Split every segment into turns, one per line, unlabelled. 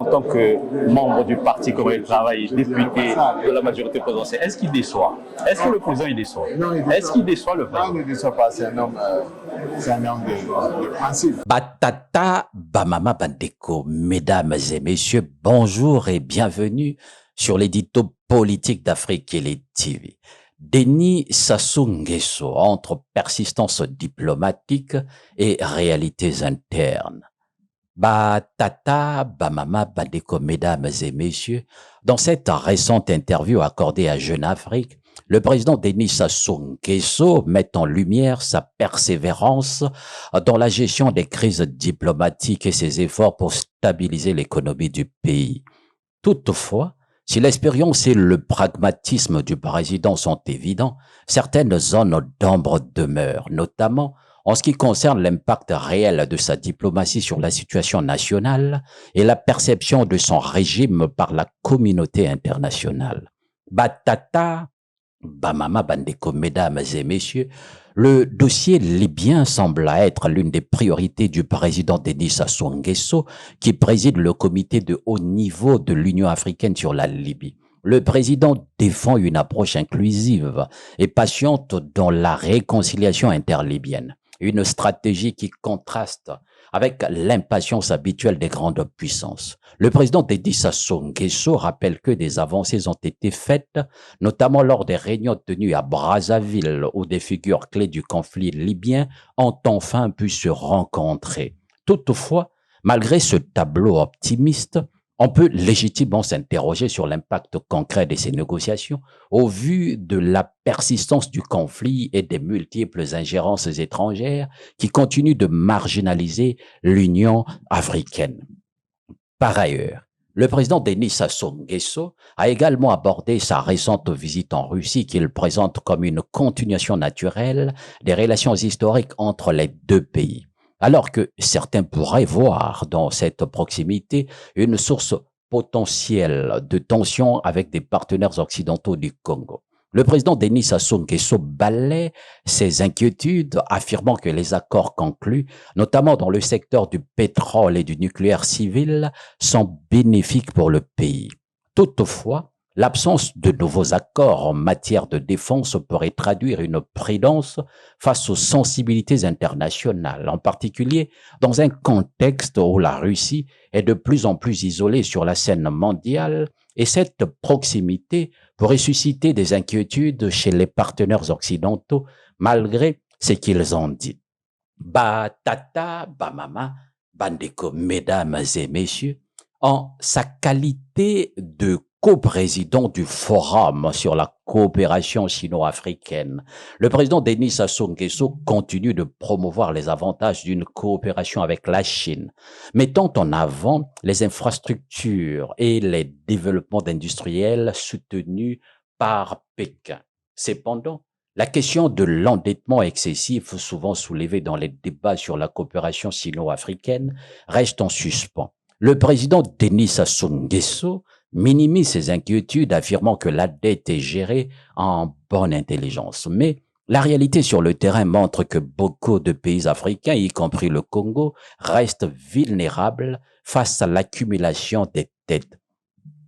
En tant que membre du Parti Congolais du Travail, député de la majorité présidentielle, est-ce qu'il déçoit? Est-ce que le président il déçoit?
Non, il déçoit.
Est-ce qu'il déçoit le président?
Non, il ne déçoit pas, c'est un homme de principe.
Batata Bamama Bandeko, mesdames et messieurs, bonjour et bienvenue sur l'édito politique d'Afrique et les TV. Denis Sassou Nguesso entre persistance diplomatique et réalités internes. Batata Bamama Bandeko, mesdames et messieurs, dans cette récente interview accordée à Jeune Afrique, le président Denis Sassou Nguesso met en lumière sa persévérance dans la gestion des crises diplomatiques et ses efforts pour stabiliser l'économie du pays. Toutefois, si l'expérience et le pragmatisme du président sont évidents, certaines zones d'ombre demeurent, notamment en ce qui concerne l'impact réel de sa diplomatie sur la situation nationale et la perception de son régime par la communauté internationale. Batata Bamama Bandeko, mesdames et messieurs, le dossier libyen semble être l'une des priorités du président Denis Sassou Nguesso, qui préside le comité de haut niveau de l'Union africaine sur la Libye. Le président défend une approche inclusive et patiente dans la réconciliation interlibyenne, une stratégie qui contraste avec l'impatience habituelle des grandes puissances. Le président Denis Sassou Nguesso rappelle que des avancées ont été faites, notamment lors des réunions tenues à Brazzaville, où des figures clés du conflit libyen ont enfin pu se rencontrer. Toutefois, malgré ce tableau optimiste, on peut légitimement s'interroger sur l'impact concret de ces négociations au vu de la persistance du conflit et des multiples ingérences étrangères qui continuent de marginaliser l'Union africaine. Par ailleurs, le président Denis Sassou Nguesso a également abordé sa récente visite en Russie qu'il présente comme une continuation naturelle des relations historiques entre les deux pays. Alors que certains pourraient voir dans cette proximité une source potentielle de tension avec des partenaires occidentaux du Congo. Le président Denis Sassou Nguesso balaie ses inquiétudes, affirmant que les accords conclus, notamment dans le secteur du pétrole et du nucléaire civil, sont bénéfiques pour le pays. Toutefois, l'absence de nouveaux accords en matière de défense pourrait traduire une prudence face aux sensibilités internationales, en particulier dans un contexte où la Russie est de plus en plus isolée sur la scène mondiale et cette proximité pourrait susciter des inquiétudes chez les partenaires occidentaux malgré ce qu'ils ont dit. Batata Bamama Bandeko, mesdames et messieurs, en sa qualité de co-président du Forum sur la coopération sino-africaine, le président Denis Sassou Nguesso continue de promouvoir les avantages d'une coopération avec la Chine, mettant en avant les infrastructures et les développements industriels soutenus par Pékin. Cependant, la question de l'endettement excessif, souvent soulevée dans les débats sur la coopération sino-africaine, reste en suspens. Le président Denis Sassou Nguesso minimise ses inquiétudes, affirmant que la dette est gérée en bonne intelligence. Mais la réalité sur le terrain montre que beaucoup de pays africains, y compris le Congo, restent vulnérables face à l'accumulation des dettes.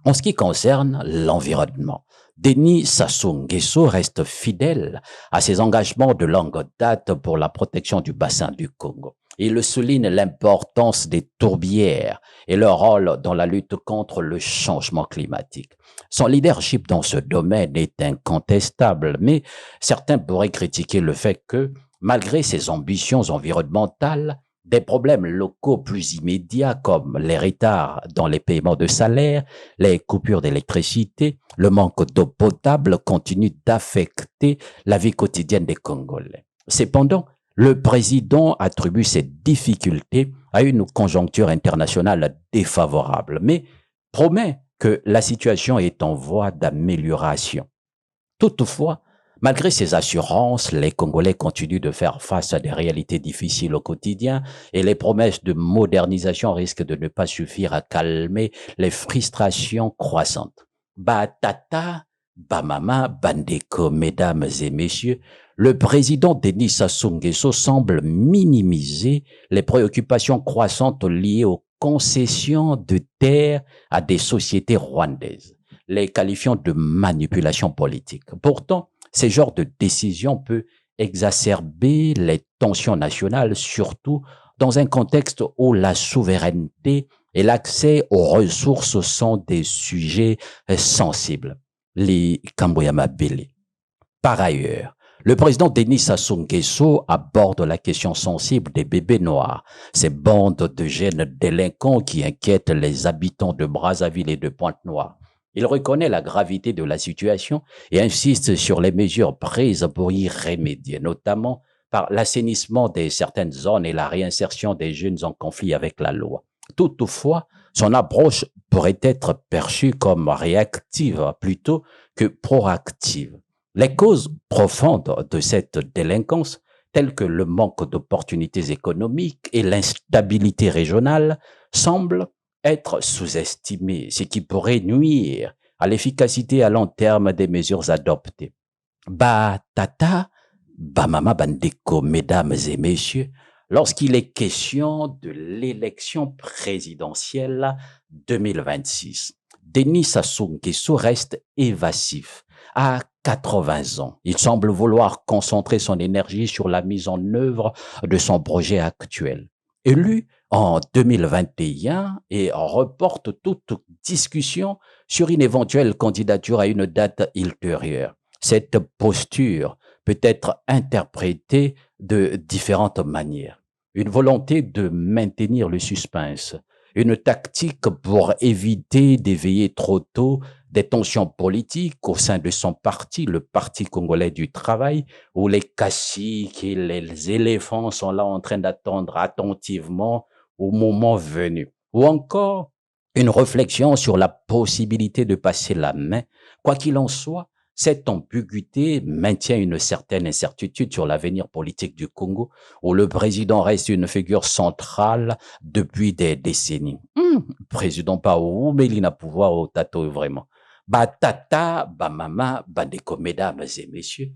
En ce qui concerne l'environnement, Denis Sassou Nguesso reste fidèle à ses engagements de longue date pour la protection du bassin du Congo. Il souligne l'importance des tourbières et leur rôle dans la lutte contre le changement climatique. Son leadership dans ce domaine est incontestable, mais certains pourraient critiquer le fait que, malgré ses ambitions environnementales, des problèmes locaux plus immédiats comme les retards dans les paiements de salaire, les coupures d'électricité, le manque d'eau potable continuent d'affecter la vie quotidienne des Congolais. Cependant, le président attribue ces difficultés à une conjoncture internationale défavorable, mais promet que la situation est en voie d'amélioration. Toutefois, malgré ces assurances, les Congolais continuent de faire face à des réalités difficiles au quotidien et les promesses de modernisation risquent de ne pas suffire à calmer les frustrations croissantes. Batata Bamama Bandeko, mesdames et messieurs, le président Denis Sassou Nguesso semble minimiser les préoccupations croissantes liées au concession de terres à des sociétés rwandaises, les qualifiant de manipulation politique. Pourtant, ce genre de décision peut exacerber les tensions nationales, surtout dans un contexte où la souveraineté et l'accès aux ressources sont des sujets sensibles. Les Kamboyama Bele. Par ailleurs, le président Denis Sassou Nguesso aborde la question sensible des bébés noirs, ces bandes de jeunes délinquants qui inquiètent les habitants de Brazzaville et de Pointe-Noire. Il reconnaît la gravité de la situation et insiste sur les mesures prises pour y remédier, notamment par l'assainissement de certaines zones et la réinsertion des jeunes en conflit avec la loi. Toutefois, son approche pourrait être perçue comme réactive plutôt que proactive. Les causes profondes de cette délinquance, telles que le manque d'opportunités économiques et l'instabilité régionale, semblent être sous-estimées, ce qui pourrait nuire à l'efficacité à long terme des mesures adoptées. Tata, Mama Bandeko, mesdames et messieurs, lorsqu'il est question de l'élection présidentielle 2026, Denis Sassou Nguesso reste évasif. À 80 ans, il semble vouloir concentrer son énergie sur la mise en œuvre de son projet actuel. Élu en 2021 et reporte toute discussion sur une éventuelle candidature à une date ultérieure. Cette posture peut être interprétée de différentes manières. Une volonté de maintenir le suspense, une tactique pour éviter d'éveiller trop tôt des tensions politiques au sein de son parti, le Parti congolais du travail, où les caciques et les éléphants sont là en train d'attendre attentivement au moment venu. Ou encore, une réflexion sur la possibilité de passer la main. Quoi qu'il en soit, cette ambiguïté maintient une certaine incertitude sur l'avenir politique du Congo, où le président reste une figure centrale depuis des décennies. Président pas où, mais il n'a pouvoir au tato vraiment. Tata, mama, bandeko, mesdames et messieurs.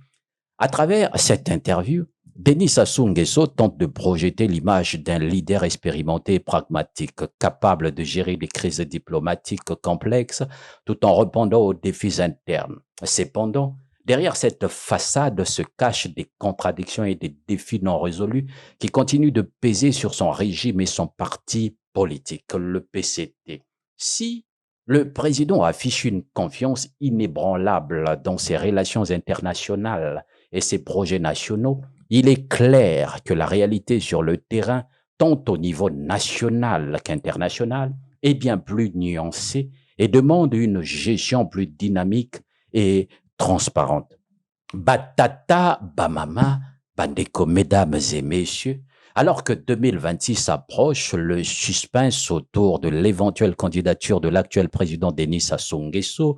À travers cette interview, Denis Sassou Nguesso tente de projeter l'image d'un leader expérimenté et pragmatique, capable de gérer les crises diplomatiques complexes tout en répondant aux défis internes. Cependant, derrière cette façade se cachent des contradictions et des défis non résolus qui continuent de peser sur son régime et son parti politique, le PCT. Si le président affiche une confiance inébranlable dans ses relations internationales et ses projets nationaux, il est clair que la réalité sur le terrain, tant au niveau national qu'international, est bien plus nuancée et demande une gestion plus dynamique et transparente. Batata, Bamama, Bandeko, mesdames et messieurs, alors que 2026 approche, le suspense autour de l'éventuelle candidature de l'actuel président Denis Sassou Nguesso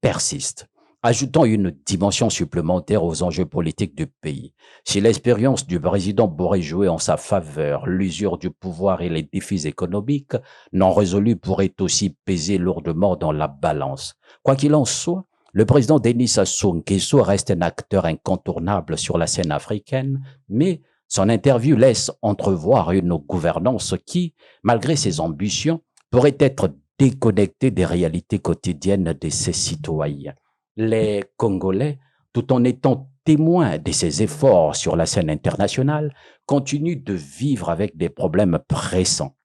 persiste, ajoutant une dimension supplémentaire aux enjeux politiques du pays. Si l'expérience du président pourrait jouer en sa faveur, l'usure du pouvoir et les défis économiques non résolus pourraient aussi peser lourdement dans la balance. Quoi qu'il en soit, le président Denis Sassou Nguesso reste un acteur incontournable sur la scène africaine, mais son interview laisse entrevoir une gouvernance qui, malgré ses ambitions, pourrait être déconnectée des réalités quotidiennes de ses citoyens. Les Congolais, tout en étant témoins de ses efforts sur la scène internationale, continuent de vivre avec des problèmes pressants,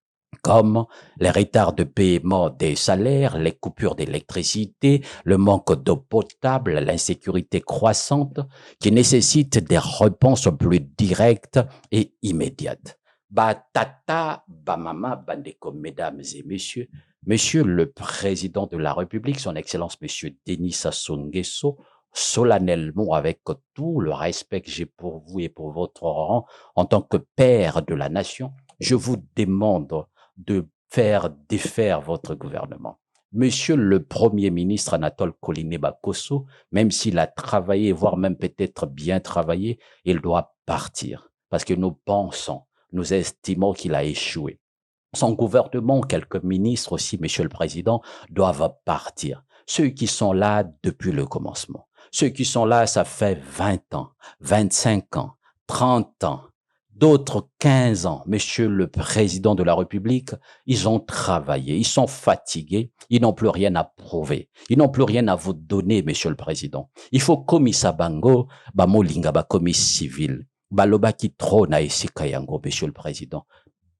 comme les retards de paiement des salaires, les coupures d'électricité, le manque d'eau potable, l'insécurité croissante, qui nécessitent des réponses plus directes et immédiates. Tata, mama, bandeko, mesdames et messieurs, Monsieur le Président de la République, Son Excellence Monsieur Denis Sassou Nguesso, solennellement avec tout le respect que j'ai pour vous et pour votre rang en tant que père de la nation, je vous demande de faire défaire votre gouvernement. Monsieur le Premier ministre Anatole Koliné Bakosso, même s'il a travaillé, voire même peut-être bien travaillé, il doit partir parce que nous estimons qu'il a échoué. Son gouvernement, quelques ministres aussi, Monsieur le Président, doivent partir. Ceux qui sont là depuis le commencement. Ceux qui sont là, ça fait 20 ans, 25 ans, 30 ans. d'autres 15 ans. Monsieur le Président de la République, ils ont travaillé, ils sont fatigués, ils n'ont plus rien à prouver, ils n'ont plus rien à vous donner, Monsieur le Président. Il faut commis Sabango, molinga commis civil, loba qui trône à Esikayango, Monsieur le Président.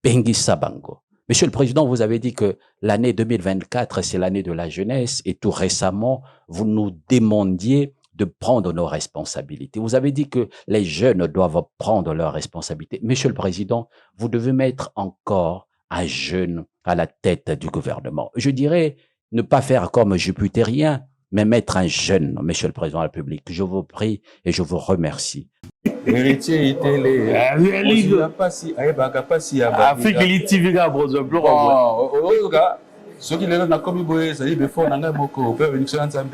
Bengi Sabango. Monsieur le Président, vous avez dit que l'année 2024, c'est l'année de la jeunesse et tout récemment, vous nous demandiez de prendre nos responsabilités. Vous avez dit que les jeunes doivent prendre leurs responsabilités. Monsieur le Président, vous devez mettre encore un jeune à la tête du gouvernement. Je dirais ne pas faire comme jupitérien, mais mettre un jeune, Monsieur le Président de la République. Je vous prie et je vous remercie.
Héritier était les
Afrique TV
ceux qui les ont commis boye ça y est before nanga moko pe bénédiction nzambe